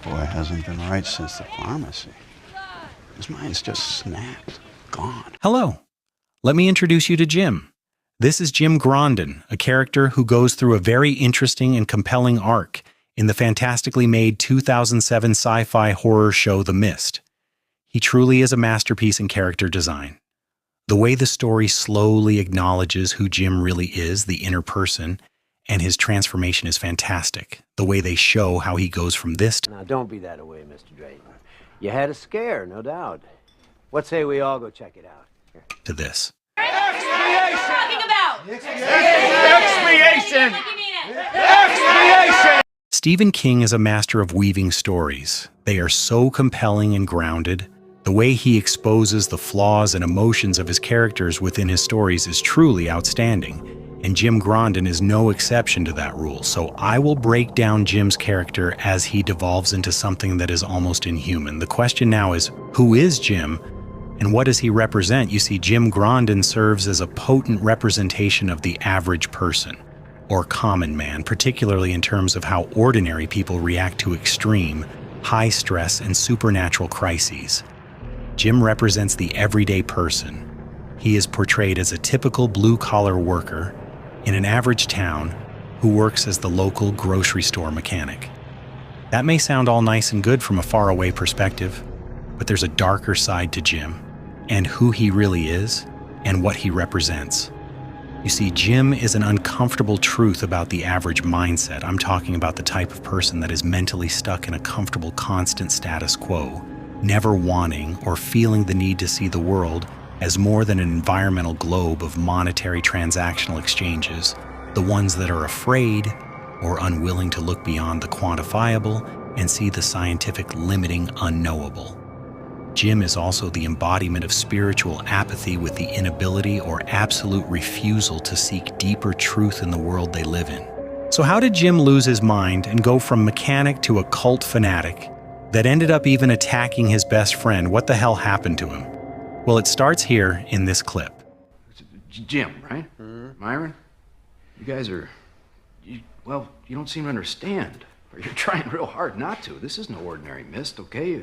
boy hasn't been right since the pharmacy. His mind's just snapped, gone. Hello. Let me introduce you to Jim. This is Jim Grondin, a character who goes through a very interesting and compelling arc in the fantastically made 2007 sci-fi horror show The Mist. He truly is a masterpiece in character design. The way the story slowly acknowledges who Jim really is, the inner person, and his transformation is fantastic. The way they show how he goes from this Now, don't be that away, Mr. Drayton. You had a scare, no doubt. What say we all go check it out? Here. to this. Talking about Expiation! Stephen King is a master of weaving stories. They are so compelling and grounded. The way he exposes the flaws and emotions of his characters within his stories is truly outstanding. And Jim Grondin is no exception to that rule. So I will break down Jim's character as he devolves into something that is almost inhuman. The question now is, who is Jim? And what does he represent? You see, Jim Grondin serves as a potent representation of the average person, or common man, particularly in terms of how ordinary people react to extreme, high stress, and supernatural crises. Jim represents the everyday person. He is portrayed as a typical blue-collar worker in an average town who works as the local grocery store mechanic. That may sound all nice and good from a faraway perspective, but there's a darker side to Jim, and who he really is, and what he represents. You see, Jim is an uncomfortable truth about the average mindset. I'm talking about the type of person that is mentally stuck in a comfortable, constant status quo, never wanting or feeling the need to see the world as more than an environmental globe of monetary transactional exchanges, the ones that are afraid or unwilling to look beyond the quantifiable and see the scientific limiting unknowable. Jim is also the embodiment of spiritual apathy with the inability or absolute refusal to seek deeper truth in the world they live in. So how did Jim lose his mind and go from mechanic to a cult fanatic that ended up even attacking his best friend? What the hell happened to him? Well, it starts here in this clip. Jim, right? Myron? You guys are... you don't seem to understand. Or you're trying real hard not to. This is no ordinary mist, okay?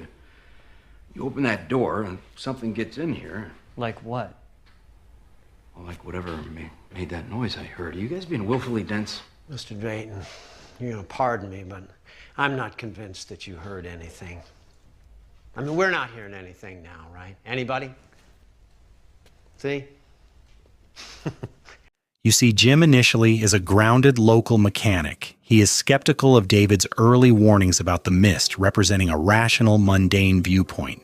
You open that door and something gets in here. Like what? Well, like whatever made that noise I heard. Are you guys being willfully dense? Mr. Drayton, you're gonna pardon me, but I'm not convinced that you heard anything. I mean, we're not hearing anything now, right? Anybody? See? You see, Jim initially is a grounded local mechanic. He is skeptical of David's early warnings about the mist, representing a rational, mundane viewpoint.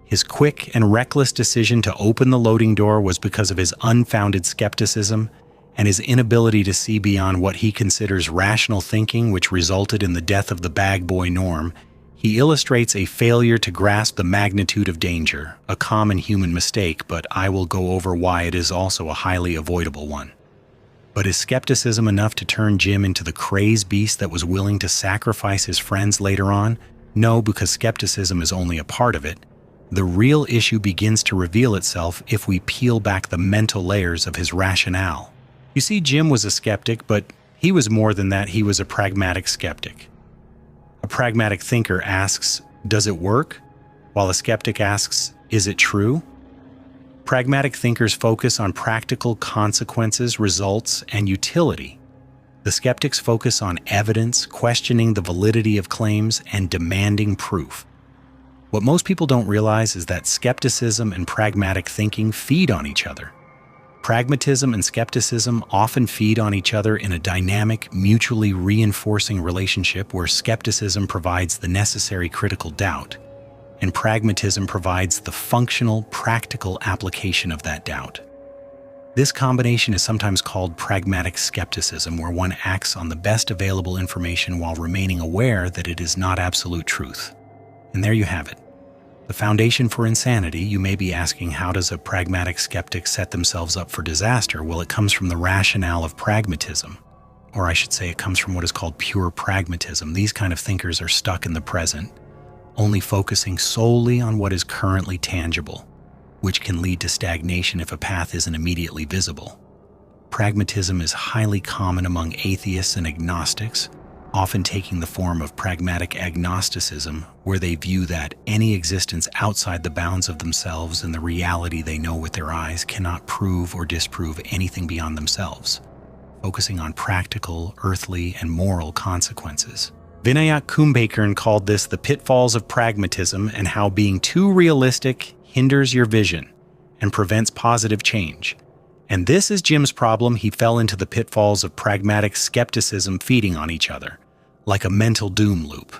His quick and reckless decision to open the loading door was because of his unfounded skepticism and his inability to see beyond what he considers rational thinking, which resulted in the death of the bag boy Norm. He illustrates a failure to grasp the magnitude of danger, a common human mistake, but I will go over why it is also a highly avoidable one. But is skepticism enough to turn Jim into the crazed beast that was willing to sacrifice his friends later on? No, because skepticism is only a part of it. The real issue begins to reveal itself if we peel back the mental layers of his rationale. You see, Jim was a skeptic, but he was more than that. He was a pragmatic skeptic. A pragmatic thinker asks, does it work? While a skeptic asks, is it true? Pragmatic thinkers focus on practical consequences, results, and utility. The skeptics focus on evidence, questioning the validity of claims, and demanding proof. What most people don't realize is that skepticism and pragmatic thinking feed on each other. Pragmatism and skepticism often feed on each other in a dynamic, mutually reinforcing relationship where skepticism provides the necessary critical doubt, and pragmatism provides the functional, practical application of that doubt. This combination is sometimes called pragmatic skepticism, where one acts on the best available information while remaining aware that it is not absolute truth. And there you have it. The foundation for insanity. You may be asking, how does a pragmatic skeptic set themselves up for disaster? Well, it comes from the rationale of pragmatism. Or I should say it comes from what is called pure pragmatism. These kind of thinkers are stuck in the present, only focusing solely on what is currently tangible, which can lead to stagnation if a path isn't immediately visible. Pragmatism is highly common among atheists and agnostics, often taking the form of pragmatic agnosticism, where they view that any existence outside the bounds of themselves and the reality they know with their eyes cannot prove or disprove anything beyond themselves, focusing on practical, earthly, and moral consequences. Vinayak Kumbhakern called this the pitfalls of pragmatism and how being too realistic hinders your vision and prevents positive change. And this is Jim's problem. He fell into the pitfalls of pragmatic skepticism feeding on each other, like a mental doom loop.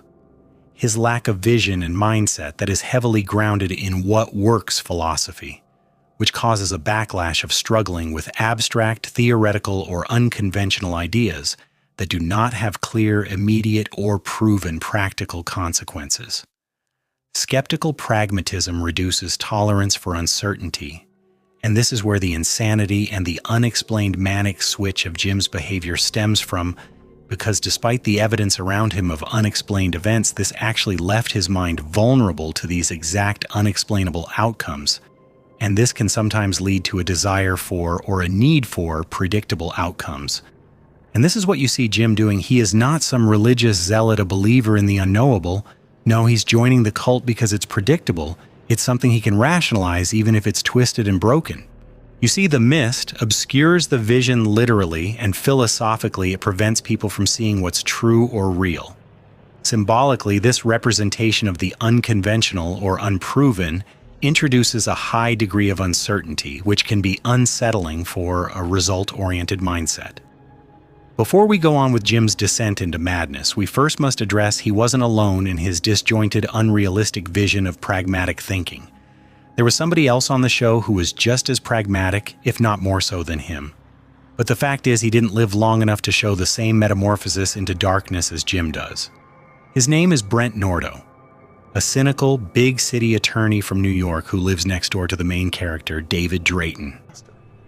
His lack of vision and mindset that is heavily grounded in what works philosophy, which causes a backlash of struggling with abstract, theoretical, or unconventional ideas that do not have clear, immediate, or proven practical consequences. Skeptical pragmatism reduces tolerance for uncertainty, and this is where the insanity and the unexplained manic switch of Jim's behavior stems from, because despite the evidence around him of unexplained events, this actually left his mind vulnerable to these exact unexplainable outcomes, and this can sometimes lead to a desire for or a need for predictable outcomes. And this is what you see Jim doing. He is not some religious zealot, a believer in the unknowable. No, he's joining the cult because it's predictable. It's something he can rationalize even if it's twisted and broken. You see, the mist obscures the vision literally, and philosophically it prevents people from seeing what's true or real. Symbolically, this representation of the unconventional or unproven introduces a high degree of uncertainty, which can be unsettling for a result-oriented mindset. Before we go on with Jim's descent into madness, we first must address he wasn't alone in his disjointed, unrealistic vision of pragmatic thinking. There was somebody else on the show who was just as pragmatic, if not more so than him. But the fact is, he didn't live long enough to show the same metamorphosis into darkness as Jim does. His name is Brent Nordo, a cynical, big city attorney from New York who lives next door to the main character, David Drayton.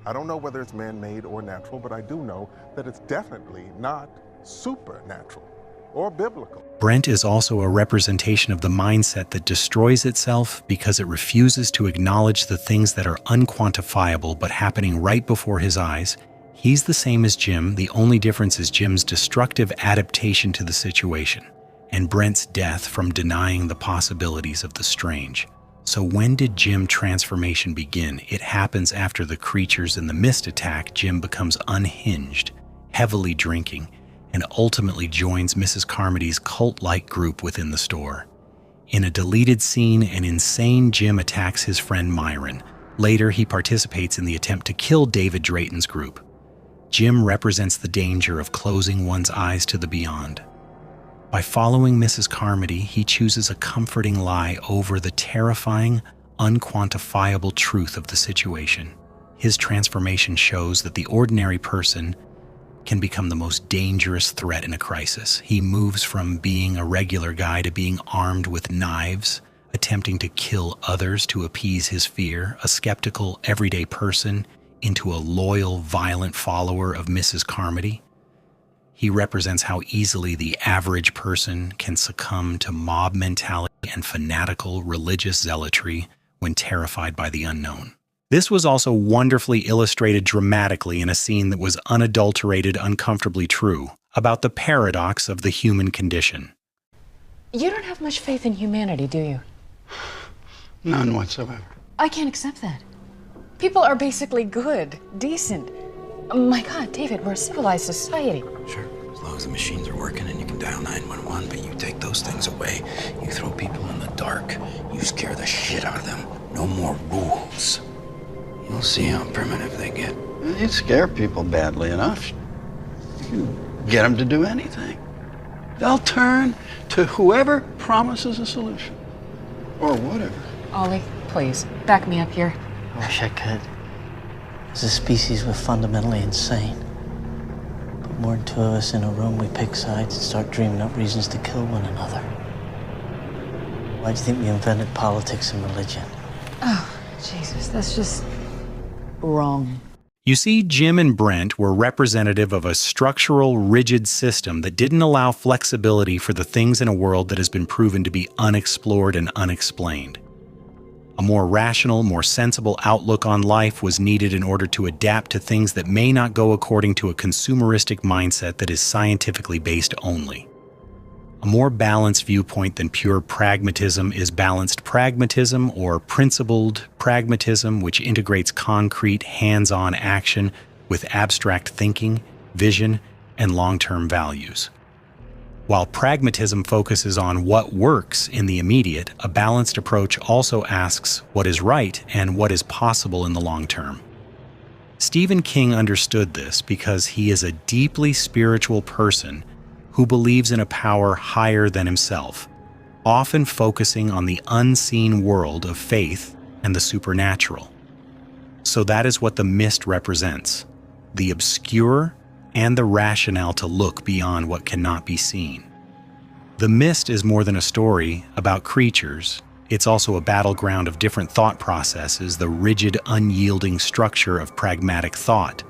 I don't know whether it's man-made or natural, but I do know that it's definitely not supernatural or biblical. Brent is also a representation of the mindset that destroys itself because it refuses to acknowledge the things that are unquantifiable but happening right before his eyes. He's the same as Jim. The only difference is Jim's destructive adaptation to the situation, and Brent's death from denying the possibilities of the strange. So when did Jim's transformation begin? It happens after the creatures in the mist attack. Jim becomes unhinged, heavily drinking, and ultimately joins Mrs. Carmody's cult-like group within the store. In a deleted scene, an insane Jim attacks his friend Myron. Later, he participates in the attempt to kill David Drayton's group. Jim represents the danger of closing one's eyes to the beyond. By following Mrs. Carmody, he chooses a comforting lie over the terrifying, unquantifiable truth of the situation. His transformation shows that the ordinary person can become the most dangerous threat in a crisis. He moves from being a regular guy to being armed with knives, attempting to kill others to appease his fear, a skeptical, everyday person into a loyal, violent follower of Mrs. Carmody. He represents how easily the average person can succumb to mob mentality and fanatical religious zealotry when terrified by the unknown. This was also wonderfully illustrated dramatically in a scene that was unadulterated, uncomfortably true, about the paradox of the human condition. You don't have much faith in humanity, do you? None whatsoever. I can't accept that. People are basically good, decent. My God, David, we're a civilized society. Sure, as long as the machines are working and you can dial 911, but you take those things away, you throw people in the dark, you scare the shit out of them. No more rules. You'll see how primitive they get. You scare people badly enough, you can get them to do anything. They'll turn to whoever promises a solution, or whatever. Ollie, please, back me up here. I wish I could. As a species, we're fundamentally insane. Put more than two of us in a room, we pick sides and start dreaming up reasons to kill one another. Why do you think we invented politics and religion? Oh, Jesus, that's just wrong. You see, Jim and Brent were representative of a structural, rigid system that didn't allow flexibility for the things in a world that has been proven to be unexplored and unexplained. A more rational, more sensible outlook on life was needed in order to adapt to things that may not go according to a consumeristic mindset that is scientifically based only. A more balanced viewpoint than pure pragmatism is balanced pragmatism, or principled pragmatism, which integrates concrete, hands-on action with abstract thinking, vision, and long-term values. While pragmatism focuses on what works in the immediate, a balanced approach also asks what is right and what is possible in the long term. Stephen King understood this because he is a deeply spiritual person who believes in a power higher than himself, often focusing on the unseen world of faith and the supernatural. So that is what The Mist represents: the obscure and the rationale to look beyond what cannot be seen. The Mist is more than a story about creatures. It's also a battleground of different thought processes, the rigid, unyielding structure of pragmatic thought,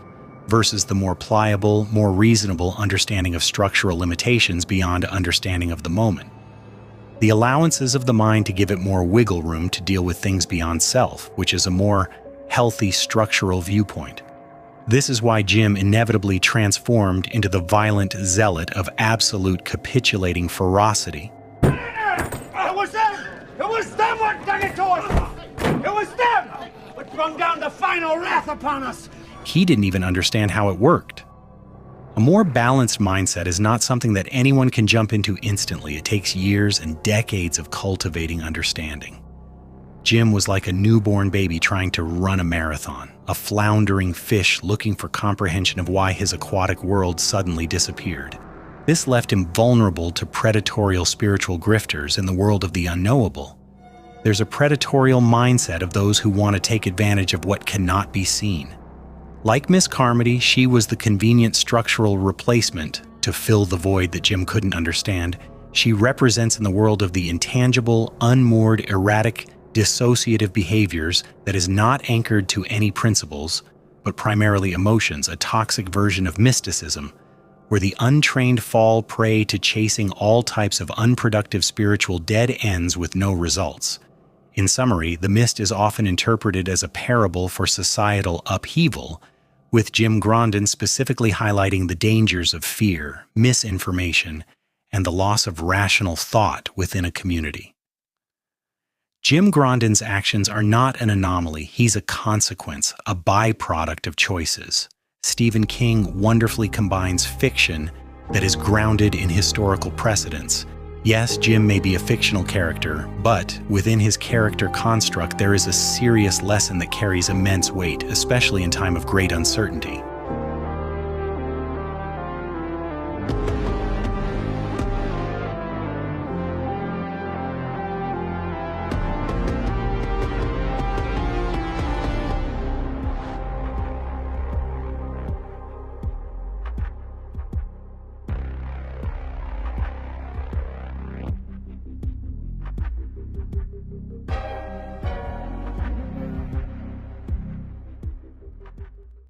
versus the more pliable, more reasonable understanding of structural limitations beyond understanding of the moment. The allowances of the mind to give it more wiggle room to deal with things beyond self, which is a more healthy structural viewpoint. This is why Jim inevitably transformed into the violent zealot of absolute capitulating ferocity. It was them! It was them what done it to us! It was them what brought down the final wrath upon us! He didn't even understand how it worked. A more balanced mindset is not something that anyone can jump into instantly. It takes years and decades of cultivating understanding. Jim was like a newborn baby trying to run a marathon, a floundering fish looking for comprehension of why his aquatic world suddenly disappeared. This left him vulnerable to predatorial spiritual grifters in the world of the unknowable. There's a predatorial mindset of those who want to take advantage of what cannot be seen. Like Miss Carmody, she was the convenient structural replacement to fill the void that Jim couldn't understand. She represents in the world of the intangible, unmoored, erratic, dissociative behaviors that is not anchored to any principles, but primarily emotions, a toxic version of mysticism, where the untrained fall prey to chasing all types of unproductive spiritual dead ends with no results. In summary, The Mist is often interpreted as a parable for societal upheaval, with Jim Grondin specifically highlighting the dangers of fear, misinformation, and the loss of rational thought within a community. Jim Grondin's actions are not an anomaly. He's a consequence, a byproduct of choices. Stephen King wonderfully combines fiction that is grounded in historical precedents. Yes, Jim may be a fictional character, but within his character construct there is a serious lesson that carries immense weight, especially in time of great uncertainty.